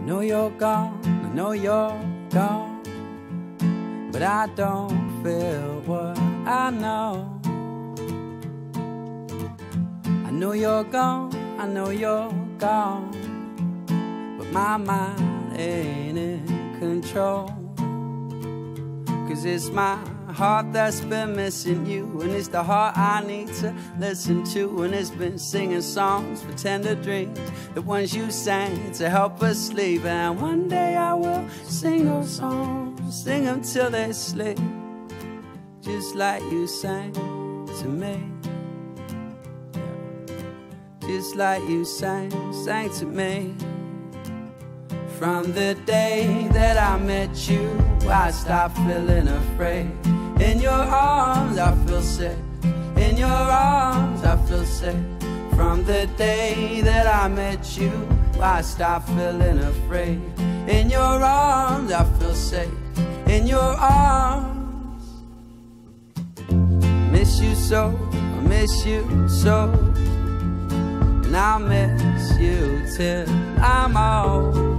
know you're gone, I know you're gone, but I don't feel what I know. I know you're gone, I know you're gone, but my mind ain't in control. 'Cause it's my heart that's been missing you, and it's the heart I need to listen to. And it's been singing songs for tender dreams, the ones you sang to help us sleep. And one day I will sing those songs, sing them till they sleep, just like you sang to me. Just like you sang to me. From the day that I met you, I stopped feeling afraid. In your arms I feel safe, in your arms I feel safe. From the day that I met you, I stopped feeling afraid. In your arms I feel safe, in your arms. Miss you so, I miss you so, and I'll miss you till I'm old.